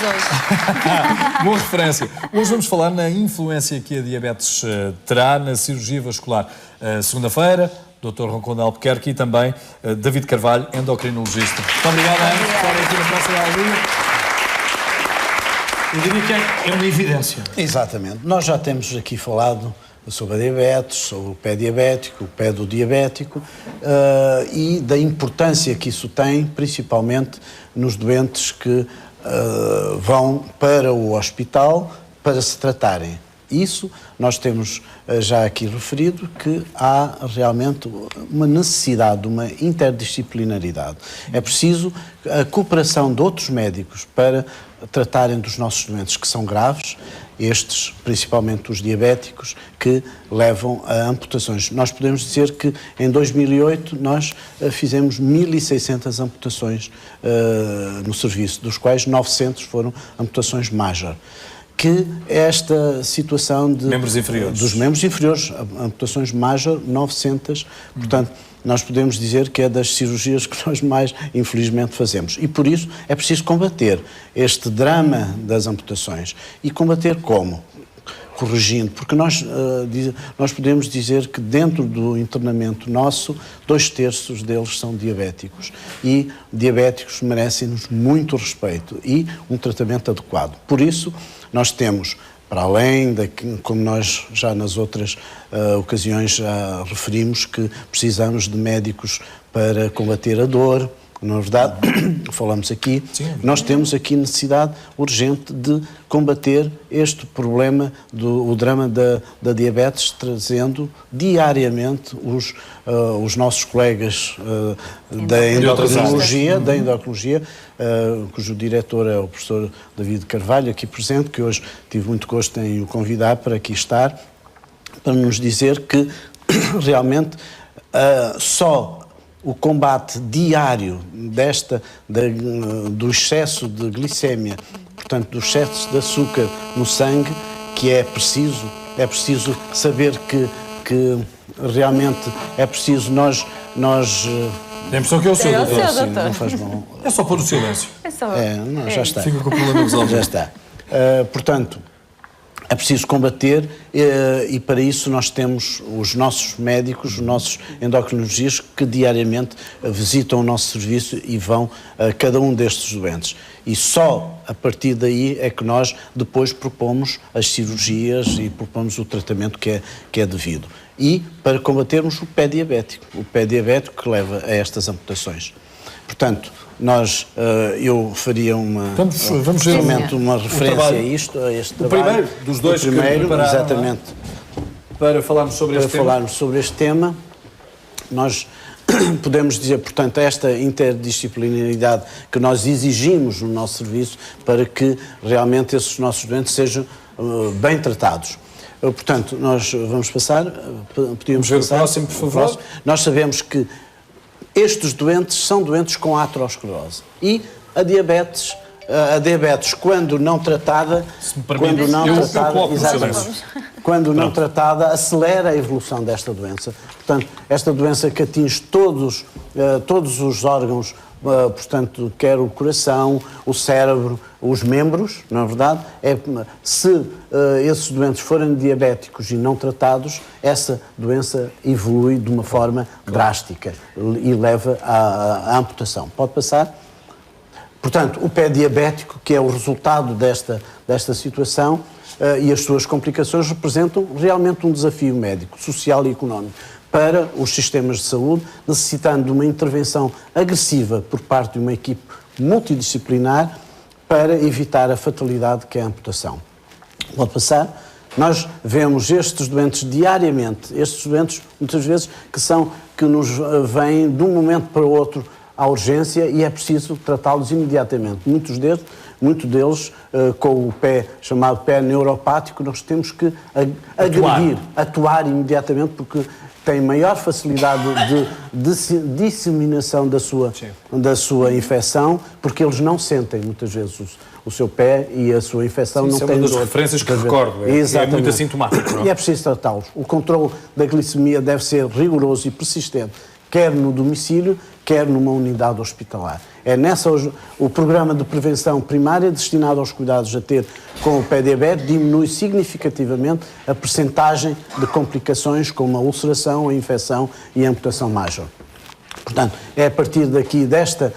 hoje. Boa referência. Hoje vamos falar na influência que a diabetes terá na cirurgia vascular. Segunda-feira, Dr. Roncondo Albuquerque e também David Carvalho, endocrinologista. Muito obrigado, Ana, por estar aqui na Praça da Aldeia. Eu diria que é uma evidência. Exatamente. Nós já temos aqui falado sobre a diabetes, sobre o pé diabético, o pé do diabético e da importância que isso tem, principalmente nos doentes que vão para o hospital para se tratarem. Isso nós temos já aqui referido que há realmente uma necessidade de uma interdisciplinaridade. É preciso a cooperação de outros médicos para tratarem dos nossos doentes que são graves, estes, principalmente os diabéticos, que levam a amputações. Nós podemos dizer que em 2008 nós fizemos 1.600 amputações no serviço, dos quais 900 foram amputações major. Que esta situação de, membros inferiores. Dos membros inferiores, amputações major, 900, portanto, nós podemos dizer que é das cirurgias que nós mais, infelizmente, fazemos. E por isso é preciso combater este drama das amputações. E combater como? Corrigindo, porque nós podemos dizer que dentro do internamento nosso, 2/3 deles são diabéticos. E diabéticos merecem-nos muito respeito e um tratamento adequado. Por isso, nós temos, para além da, como nós já nas outras ocasiões já referimos, que precisamos de médicos para combater a dor. Na verdade, falamos aqui, nós temos aqui necessidade urgente de combater este problema o drama da diabetes, trazendo diariamente os nossos colegas da endocrinologia, cujo diretor é o professor David Carvalho, aqui presente, que hoje tive muito gosto em o convidar para aqui estar, para nos dizer que realmente só o combate diário do excesso de glicémia, portanto, do excesso de açúcar no sangue, que é preciso saber que realmente é preciso nós tem a impressão que é o seu, doutor. Sim, não faz mal. É só pôr o silêncio. Já está. Fica com o problema resolvido. Já está. Portanto, é preciso combater e para isso nós temos os nossos médicos, os nossos endocrinologistas que diariamente visitam o nosso serviço e vão a cada um destes doentes. E só a partir daí é que nós depois propomos as cirurgias e propomos o tratamento que é devido. E para combatermos o pé diabético que leva a estas amputações. Portanto, eu faria vamos ver uma referência a isto, a este trabalho. O primeiro dos dois que prepararam, exatamente. Para falarmos sobre este tema, nós podemos dizer, portanto, esta interdisciplinaridade que nós exigimos no nosso serviço para que realmente esses nossos doentes sejam bem tratados. Portanto, nós vamos passar, podíamos passar. O próximo, por favor. Nós sabemos que estes doentes são doentes com aterosclerose e a diabetes, quando não tratada, quando não tratada, acelera a evolução desta doença. Portanto, esta doença que atinge todos os órgãos, portanto, quer o coração, o cérebro, os membros, na verdade, se esses doentes forem diabéticos e não tratados, essa doença evolui de uma forma drástica e leva à amputação. Pode passar? Portanto, o pé diabético, que é o resultado desta situação e as suas complicações, representam realmente um desafio médico, social e económico para os sistemas de saúde, necessitando de uma intervenção agressiva por parte de uma equipe multidisciplinar para evitar a fatalidade que é a amputação. Pode passar? Nós vemos estes doentes diariamente, estes doentes muitas vezes que nos vêm de um momento para o outro à urgência e é preciso tratá-los imediatamente. Muitos deles com o pé chamado pé neuropático, nós temos que atuar imediatamente porque têm maior facilidade de disseminação da sua infecção, porque eles não sentem muitas vezes o seu pé e a sua infecção não tem dor. É uma das referências que recordo, é muito assintomático. E é preciso tratá-los. O controle da glicemia deve ser rigoroso e persistente. quer no domicílio, quer numa unidade hospitalar. É o programa de prevenção primária destinado aos cuidados a ter com o pé-diabetes diminui significativamente a percentagem de complicações como a ulceração, a infecção e a amputação major. Portanto, é a partir daqui desta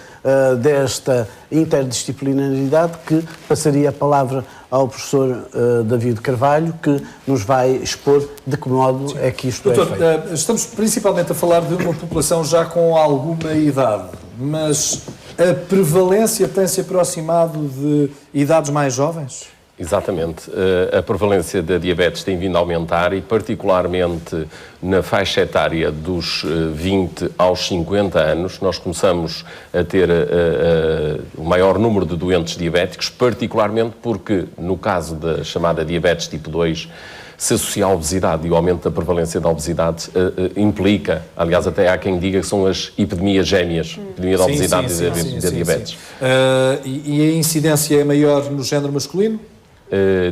interdisciplinaridade que passaria a palavra ao professor David Carvalho, que nos vai expor de que modo é que isto Doutor, é feito. Estamos principalmente a falar de uma população já com alguma idade, mas a prevalência tem-se aproximado de idades mais jovens? Exatamente. A prevalência da diabetes tem vindo a aumentar e particularmente na faixa etária dos 20 aos 50 anos, nós começamos a ter o maior número de doentes diabéticos, particularmente porque no caso da chamada diabetes tipo 2, se associa à obesidade e o aumento da prevalência da obesidade implica, aliás até há quem diga que são as epidemias gêmeas, epidemia da obesidade e da diabetes. E a incidência é maior no género masculino?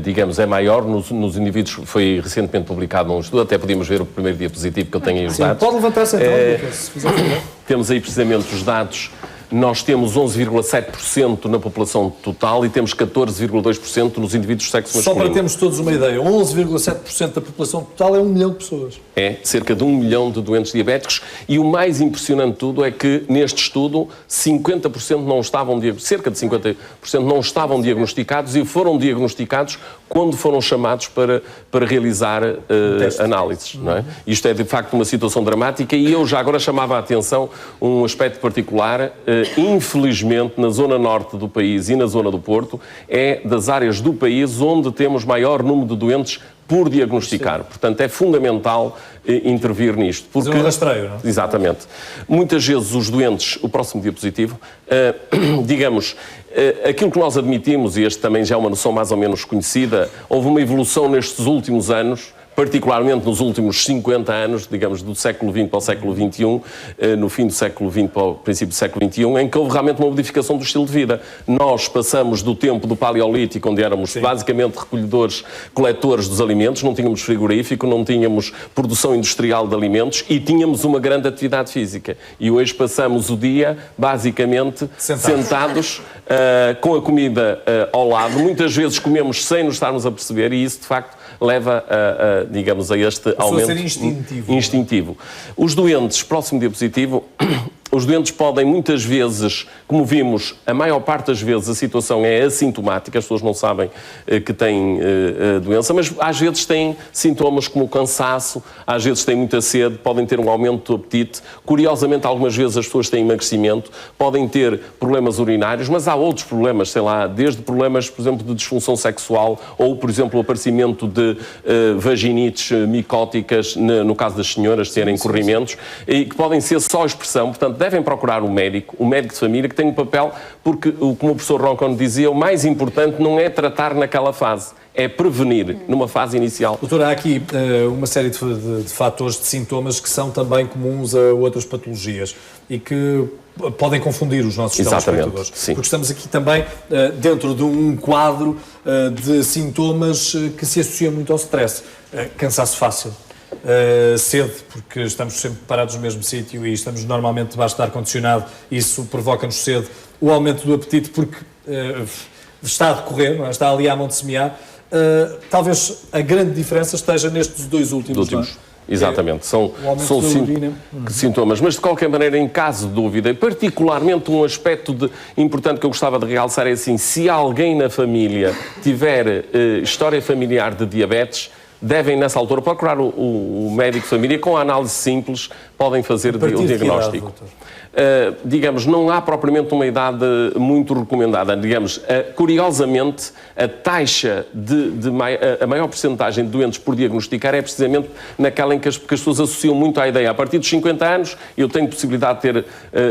Digamos, é maior nos indivíduos. Foi recentemente publicado um estudo, até podíamos ver o primeiro diapositivo que eu tenho aí os dados. Pode levantar-se então, se fizer favor. Temos aí precisamente os dados. Nós temos 11,7% na população total e temos 14,2% nos indivíduos de sexo masculino. Só para termos todos uma ideia, 11,7% da população total é 1 milhão de pessoas. É, cerca de 1 milhão de doentes diabéticos e o mais impressionante de tudo é que neste estudo 50% não estavam, cerca de 50% não estavam diagnosticados e foram diagnosticados quando foram chamados para realizar análises. Não é? Isto é de facto uma situação dramática e eu já agora chamava a atenção um aspecto particular. Infelizmente, na zona norte do país e na zona do Porto, é das áreas do país onde temos maior número de doentes por diagnosticar. Sim. Portanto, é fundamental intervir nisto. Fazer um rastreio, não é? Exatamente. Muitas vezes os doentes, o próximo diapositivo, digamos, aquilo que nós admitimos, e este também já é uma noção mais ou menos conhecida, houve uma evolução nestes últimos anos, particularmente nos últimos 50 anos, digamos, do século XX para o século XXI, no fim do século XX para o princípio do século XXI, em que houve realmente uma modificação do estilo de vida. Nós passamos do tempo do Paleolítico, onde éramos basicamente recolhedores, coletores dos alimentos, não tínhamos frigorífico, não tínhamos produção industrial de alimentos e tínhamos uma grande atividade física. E hoje passamos o dia, basicamente, sentados com a comida ao lado. Muitas vezes comemos sem nos estarmos a perceber e isso, de facto, leva digamos, a este aumento instintivo. Os doentes, próximo diapositivo, os doentes podem muitas vezes, como vimos, a maior parte das vezes a situação é assintomática, as pessoas não sabem que têm a doença, mas às vezes têm sintomas como o cansaço, às vezes têm muita sede, podem ter um aumento do apetite. Curiosamente, algumas vezes as pessoas têm emagrecimento, podem ter problemas urinários, mas há outros problemas, sei lá, desde problemas, por exemplo, de disfunção sexual ou, por exemplo, o aparecimento de vaginites micóticas, no caso das senhoras terem corrimentos, e que podem ser só expressão, portanto, devem procurar um médico de família que tem um papel, porque, como o professor Roncon dizia, o mais importante não é tratar naquela fase, é prevenir numa fase inicial. Doutor, há aqui uma série de fatores, de sintomas que são também comuns a outras patologias e que podem confundir os nossos telespectadores. Sim. Porque estamos aqui também dentro de um quadro de sintomas que se associam muito ao stress. Cansaço fácil. Sede, porque estamos sempre parados no mesmo sítio e estamos normalmente debaixo de ar-condicionado, isso provoca-nos sede, o aumento do apetite porque está a decorrer, não é? Está ali à mão de semear. Talvez a grande diferença esteja nestes dois últimos. Não é? Exatamente, são sintomas, mas de qualquer maneira, em caso de dúvida, e particularmente um aspecto importante que eu gostava de realçar é assim, se alguém na família tiver história familiar de diabetes, devem, nessa altura, procurar o médico de família, com a análise simples, podem fazer o diagnóstico. Digamos, não há propriamente uma idade muito recomendada. Digamos, curiosamente, a taxa a maior percentagem de doentes por diagnosticar é precisamente naquela em que as pessoas associam muito à ideia. A partir dos 50 anos, eu tenho possibilidade de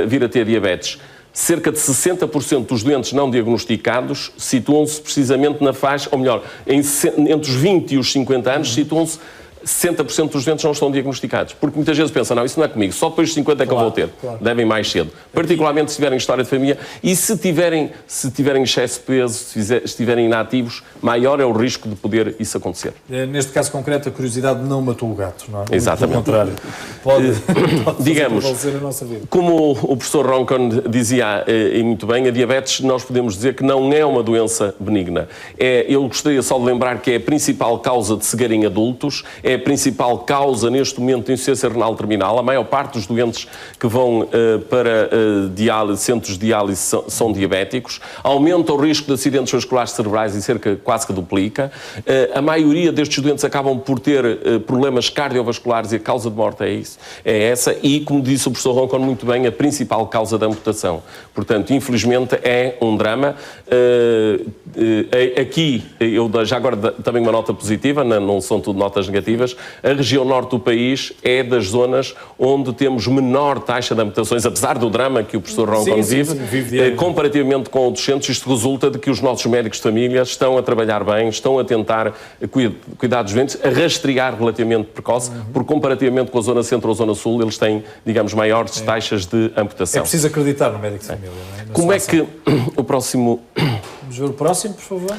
vir a ter diabetes. Cerca de 60% dos doentes não diagnosticados situam-se precisamente na faixa, ou melhor, entre os 20 e os 50 anos, situam-se 60% dos doentes não estão diagnosticados. Porque muitas vezes pensam, não, isso não é comigo, só depois de 50 é que eu vou ter. Claro. Devem mais cedo. Particularmente se tiverem história de família e se tiverem excesso de peso, se estiverem inativos, maior é o risco de poder isso acontecer. Neste caso concreto, a curiosidade não matou o gato, não é? Exatamente. Pelo contrário, pode digamos, prevalecer a nossa vida. como o professor Roncon dizia e muito bem, a diabetes nós podemos dizer que não é uma doença benigna. Eu gostaria só de lembrar que é a principal causa de cegueira em adultos, é a principal causa neste momento de insuficiência renal terminal. A maior parte dos doentes que vão para centros de diálise são diabéticos. Aumenta o risco de acidentes vasculares cerebrais e quase que duplica. A maioria destes doentes acabam por ter problemas cardiovasculares e a causa de morte é essa. E, como disse o professor Roncon muito bem, a principal causa da amputação. Portanto, infelizmente, é um drama. Aqui, eu já agora também uma nota positiva, não são tudo notas negativas, a região norte do país é das zonas onde temos menor taxa de amputações, apesar do drama que o professor Roncon vive comparativamente com outros centros. Isto resulta de que os nossos médicos de família estão a trabalhar bem, estão a tentar cuidar dos doentes, a rastrear relativamente precoce, porque comparativamente com a zona centro ou a zona sul, eles têm, digamos, maiores taxas de amputação. É preciso acreditar no médico de família, não é? Como é que o próximo... Vamos ver o próximo, por favor.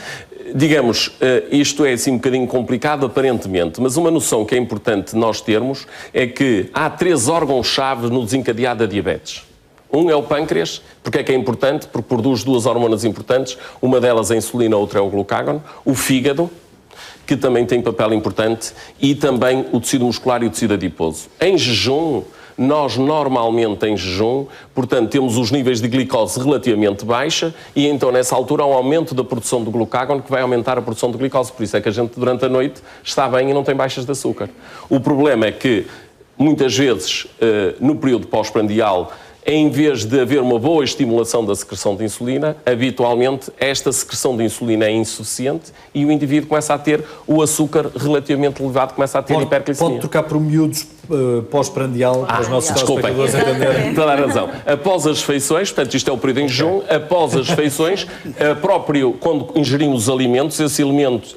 Digamos, isto é assim um bocadinho complicado aparentemente, mas uma noção que é importante nós termos é que há 3 órgãos-chave no desencadeado da diabetes. Um é o pâncreas, porque é que é importante? Porque produz 2 hormonas importantes, uma delas é a insulina, a outra é o glucágono. O fígado, que também tem papel importante, e também o tecido muscular e o tecido adiposo. Em jejum, nós normalmente em jejum, portanto, temos os níveis de glicose relativamente baixa e então nessa altura há um aumento da produção do glucágono que vai aumentar a produção de glicose. Por isso é que a gente durante a noite está bem e não tem baixas de açúcar. O problema é que muitas vezes no período pós-prandial, em vez de haver uma boa estimulação da secreção de insulina, habitualmente esta secreção de insulina é insuficiente e o indivíduo começa a ter o açúcar relativamente elevado, começa a ter hiperglicemia. Pode trocar por miúdos pós-prandial para os nossos telespectadores entenderem. Toda a razão. Após as refeições, portanto isto é o período em jejum, após as refeições, quando ingerimos alimentos, esses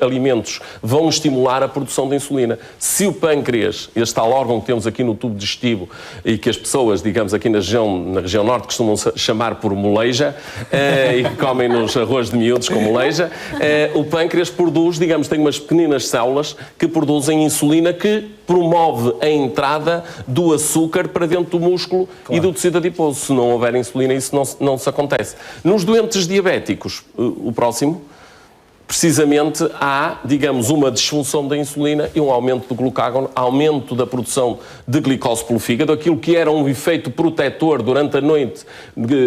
alimentos vão estimular a produção de insulina. Se o pâncreas, este tal órgão que temos aqui no tubo digestivo e que as pessoas, digamos, aqui na região norte costumam chamar por moleja e que comem nos arroz de miúdos com moleja, o pâncreas produz, digamos, tem umas pequeninas células que produzem insulina que promove a entrada do açúcar para dentro do músculo e do tecido adiposo. Se não houver insulina, isso não se acontece. Nos doentes diabéticos, o próximo, precisamente há, digamos, uma disfunção da insulina e um aumento do glucágono, aumento da produção de glicose pelo fígado. Aquilo que era um efeito protetor durante a noite,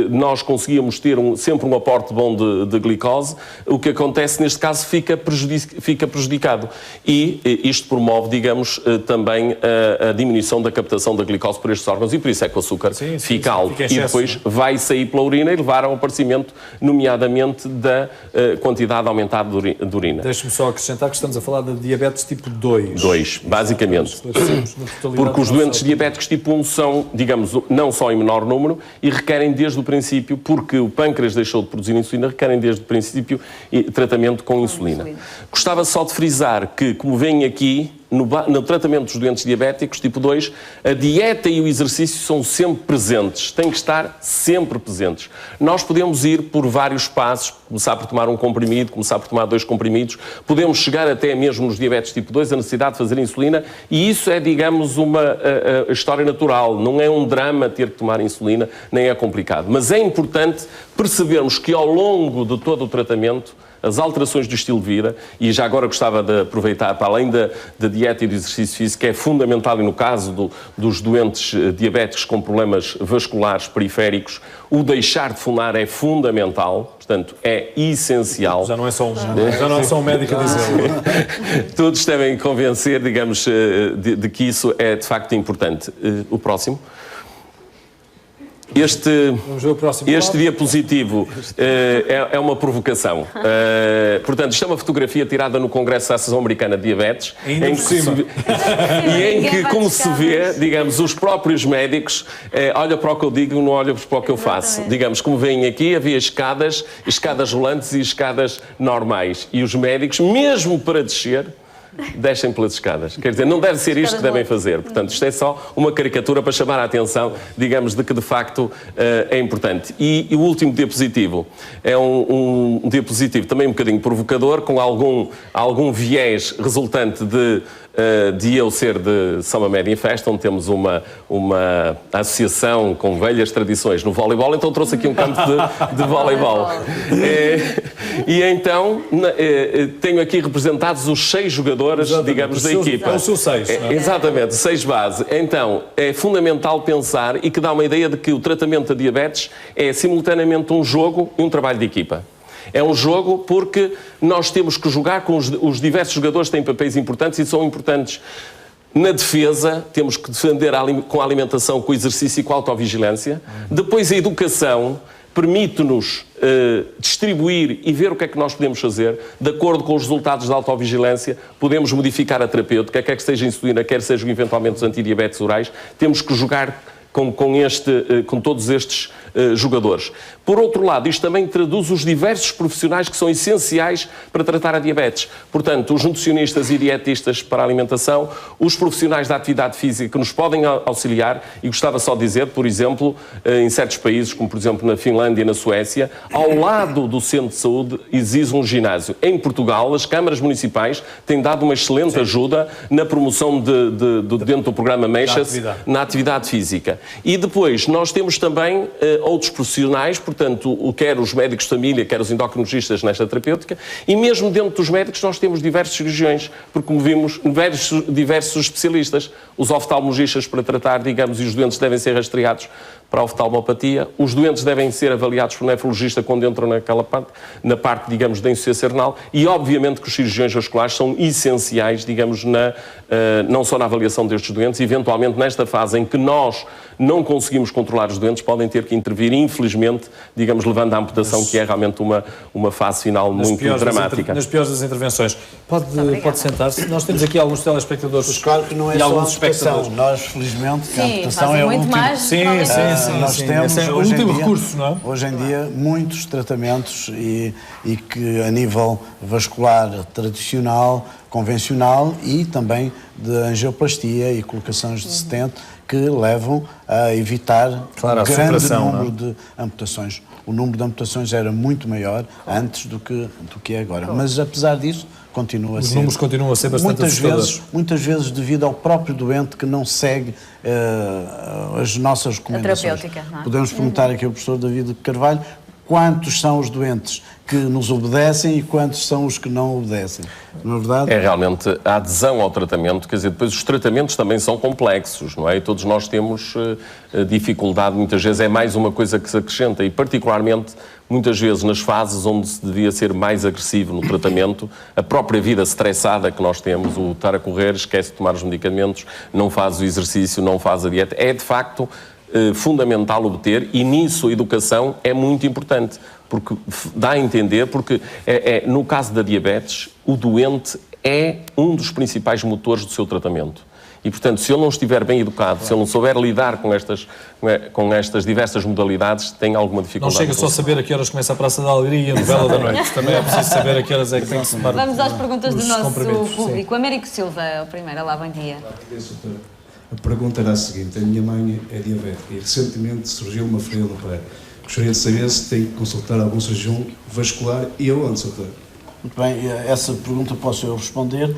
nós conseguíamos ter sempre um aporte bom de glicose. O que acontece neste caso fica prejudicado. E isto promove, digamos, também a diminuição da captação da glicose por estes órgãos e por isso é que o açúcar fica alto. Fica excesso, e depois vai sair pela urina e levar ao aparecimento, nomeadamente, da quantidade aumentada de urina. Deixe-me só acrescentar que estamos a falar de diabetes tipo 2. 2, basicamente. Porque os doentes diabéticos tipo 1 são, digamos, não só em menor número e requerem desde o princípio, porque o pâncreas deixou de produzir insulina, requerem desde o princípio tratamento com insulina. Gostava só de frisar que, como vem aqui, no tratamento dos doentes diabéticos tipo 2, a dieta e o exercício são sempre presentes, têm que estar sempre presentes. Nós podemos ir por vários passos, começar por tomar um comprimido, começar por tomar 2 comprimidos, podemos chegar até mesmo nos diabetes tipo 2 a necessidade de fazer insulina e isso é, digamos, uma história natural, não é um drama ter que tomar insulina, nem é complicado. Mas é importante percebermos que ao longo de todo o tratamento as alterações do estilo de vida, e já agora gostava de aproveitar, para além da dieta e do exercício físico, que é fundamental, e no caso dos doentes diabéticos com problemas vasculares periféricos, o deixar de fumar é fundamental, portanto, é essencial. Já não é só um médico a dizer. Todos devem convencer, digamos, de que isso é de facto importante. O próximo. Este diapositivo é uma provocação. Portanto, isto é uma fotografia tirada no Congresso da Associação Americana de Diabetes. Ainda por cima. E em que, como se vê, digamos, os próprios médicos olham para o que eu digo e não olham para o que eu faço. Digamos, como veem aqui, havia escadas rolantes e escadas normais. E os médicos, mesmo para descer, descem pelas escadas. Quer dizer, não deve ser isto que devem fazer. Portanto, isto é só uma caricatura para chamar a atenção, digamos, de que de facto é importante. E o último diapositivo é um diapositivo também um bocadinho provocador, com algum viés resultante de eu ser de São Mamédio em Festa, onde temos uma associação com velhas tradições no voleibol, então trouxe aqui um campo de voleibol. E então tenho aqui representados os 6 jogadores, digamos, da equipa. O seu 6. Exatamente, 6 base. Então, é fundamental pensar e que dá uma ideia de que o tratamento da diabetes é simultaneamente um jogo e um trabalho de equipa. É um jogo porque nós temos que jogar com os diversos jogadores que têm papéis importantes e são importantes. Na defesa, temos que defender com a alimentação, com o exercício e com a autovigilância. Depois, a educação permite-nos distribuir e ver o que é que nós podemos fazer. De acordo com os resultados da autovigilância, podemos modificar a terapêutica, quer que seja insulina, quer sejam eventualmente os antidiabetes orais. Temos que jogar com todos estes jogadores. Por outro lado, isto também traduz os diversos profissionais que são essenciais para tratar a diabetes. Portanto, os nutricionistas e dietistas para a alimentação, os profissionais da atividade física que nos podem auxiliar, e gostava só de dizer, por exemplo, em certos países, como por exemplo na Finlândia e na Suécia, ao lado do centro de saúde existe um ginásio. Em Portugal, as câmaras municipais têm dado uma excelente ajuda na promoção dentro do programa Meixas, na atividade física. E depois, nós temos também outros profissionais, portanto, quer os médicos de família, quer os endocrinologistas nesta terapêutica, e mesmo dentro dos médicos nós temos diversos cirurgiões, porque como vimos, diversos especialistas. Os oftalmologistas para tratar, digamos, e os doentes devem ser rastreados para a oftalmopatia. Os doentes devem ser avaliados por um nefrologista quando entram na parte, digamos, da insuficiência renal, e obviamente que os cirurgiões vasculares são essenciais, digamos, não só na avaliação destes doentes, eventualmente nesta fase em que nós não conseguimos controlar os doentes, podem ter que intervir, infelizmente, digamos, levando à amputação, que é realmente uma fase final muito dramática. Nas piores das intervenções. Pode sentar-se. Nós temos aqui alguns telespectadores. Mas claro que não é e só a alguns amputação. Nós, felizmente, a amputação é o muito último... mais. Sim. Nós temos, Esse é o hoje em último dia, recurso, não é? Hoje em dia, muitos tratamentos e que a nível vascular tradicional, convencional e também de angioplastia e colocações de stent que levam a evitar um grande número de amputações. O número de amputações era muito maior antes do que é agora. Mas, apesar disso, continua a ser... Os números continuam a ser bastante assustadores. Muitas vezes devido ao próprio doente que não segue as nossas recomendações. A terapêutica, não é? Podemos perguntar aqui ao professor David Carvalho quantos são os doentes que nos obedecem e quantos são os que não obedecem. Não é verdade? É realmente a adesão ao tratamento, quer dizer, depois os tratamentos também são complexos, não é? E todos nós temos dificuldade, muitas vezes é mais uma coisa que se acrescenta e particularmente muitas vezes nas fases onde se devia ser mais agressivo no tratamento, a própria vida estressada que nós temos, o estar a correr, esquece de tomar os medicamentos, não faz o exercício, não faz a dieta, é de facto fundamental obter, e nisso a educação é muito importante, porque dá a entender, porque no caso da diabetes, o doente é um dos principais motores do seu tratamento. E, portanto, se ele não estiver bem educado, se ele não souber lidar com estas diversas modalidades, tem alguma dificuldade. Não chega só a saber a que horas começa a Praça da Alegria e a novela da noite. Também é preciso saber a que horas é que tem que se tomar. Vamos às perguntas do nosso público. Américo Silva, o primeiro. Olá, bom dia. A pergunta era a seguinte: a minha mãe é diabética e recentemente surgiu uma ferida no pé. Gostaria de saber se tem que consultar algum cirurgião vascular e aonde, Sr. Doutor? Muito bem, essa pergunta posso eu responder.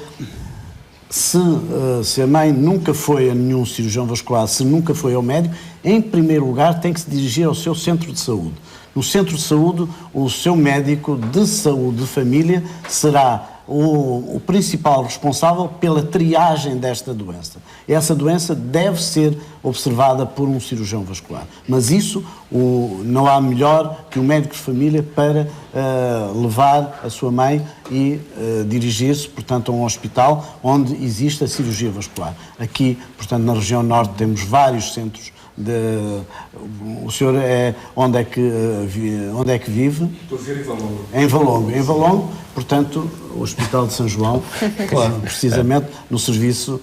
Se a mãe nunca foi a nenhum cirurgião vascular, se nunca foi ao médico, em primeiro lugar tem que se dirigir ao seu centro de saúde. No centro de saúde, o seu médico de saúde de família será o principal responsável pela triagem desta doença. Essa doença deve ser observada por um cirurgião vascular. Mas isso não há melhor que o médico de família para levar a sua mãe e dirigir-se, portanto, a um hospital onde existe a cirurgia vascular. Aqui, portanto, na região norte temos vários centros. O senhor onde é que vive? Estou a viver em Valongo. Em Valongo, portanto, o Hospital de São João, claro, precisamente no serviço,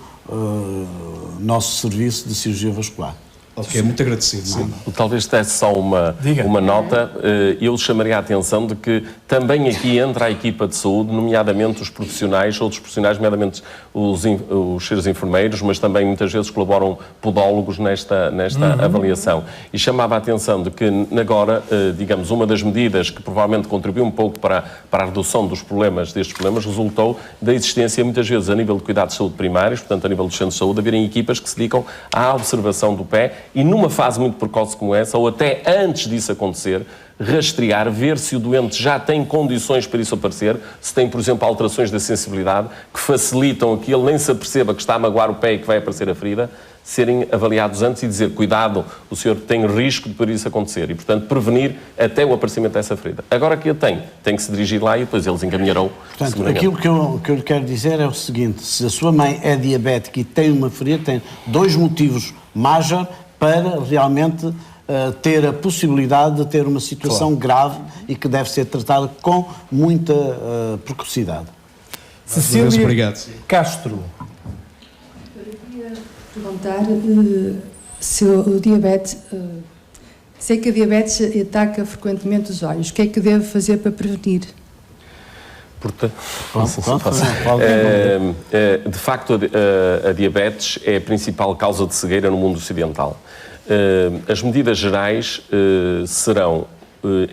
nosso serviço de cirurgia vascular. Ok, muito agradecido, sim. Talvez desse só uma nota. Eu chamaria a atenção de que também aqui entra a equipa de saúde, nomeadamente os profissionais, outros profissionais, nomeadamente os seres enfermeiros, mas também muitas vezes colaboram podólogos nesta avaliação. E chamava a atenção de que agora, digamos, uma das medidas que provavelmente contribuiu um pouco para a redução destes problemas resultou da existência, muitas vezes, a nível de cuidados de saúde primários, portanto, a nível dos centros de saúde, haverem equipas que se dedicam à observação do pé e numa fase muito precoce como essa, ou até antes disso acontecer, rastrear, ver se o doente já tem condições para isso aparecer, se tem, por exemplo, alterações da sensibilidade que facilitam que ele nem se aperceba que está a magoar o pé e que vai aparecer a ferida, serem avaliados antes e dizer, cuidado, o senhor tem risco de por isso acontecer e, portanto, prevenir até o aparecimento dessa ferida. Agora que a tem que se dirigir lá e depois eles encaminharão. Portanto, aquilo que eu lhe quero dizer é o seguinte, se a sua mãe é diabética e tem uma ferida, tem 2 motivos major para realmente ter a possibilidade de ter uma situação grave e que deve ser tratada com muita precocidade. Cecília Obrigado. Castro. Perguntar se o diabetes, sei que a diabetes ataca frequentemente os olhos, o que é que deve fazer para prevenir? De facto, a diabetes é a principal causa de cegueira no mundo ocidental. As medidas gerais serão,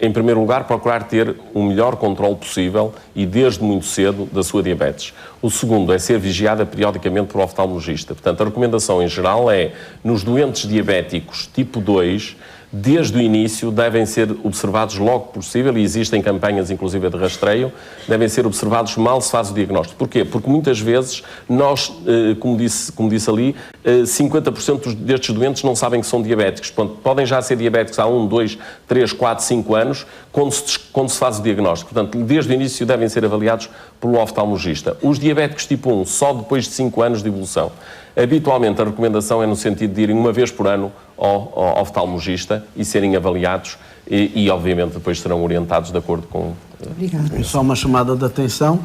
em primeiro lugar, procurar ter o melhor controle possível e desde muito cedo da sua diabetes. O segundo é ser vigiada periodicamente por oftalmologista. Portanto, a recomendação em geral é, nos doentes diabéticos tipo 2, desde o início devem ser observados logo que possível, e existem campanhas inclusive de rastreio, devem ser observados mal se faz o diagnóstico. Porquê? Porque muitas vezes nós, como disse ali, 50% destes doentes não sabem que são diabéticos. Portanto, podem já ser diabéticos há 1, 2, 3, 4, 5 anos, quando se faz o diagnóstico. Portanto, desde o início devem ser avaliados pelo oftalmologista. Os diabéticos tipo 1, só depois de 5 anos de evolução. Habitualmente a recomendação é no sentido de irem uma vez por ano ao oftalmologista e serem avaliados e obviamente depois serão orientados de acordo com... Obrigada. Só uma chamada de atenção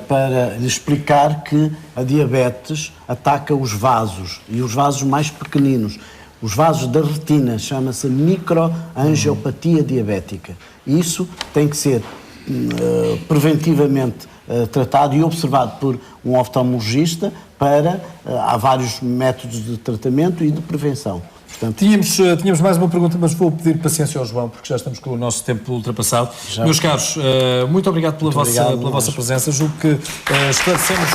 para lhe explicar que a diabetes ataca os vasos e os vasos mais pequeninos. Os vasos da retina, chama-se microangiopatia diabética. Isso tem que ser preventivamente tratado e observado por um oftalmologista há vários métodos de tratamento e de prevenção. Portanto, tínhamos mais uma pergunta, mas vou pedir paciência ao João, porque já estamos com o nosso tempo ultrapassado. Meus caros, muito obrigado pela vossa presença. Julgo que esclarecemos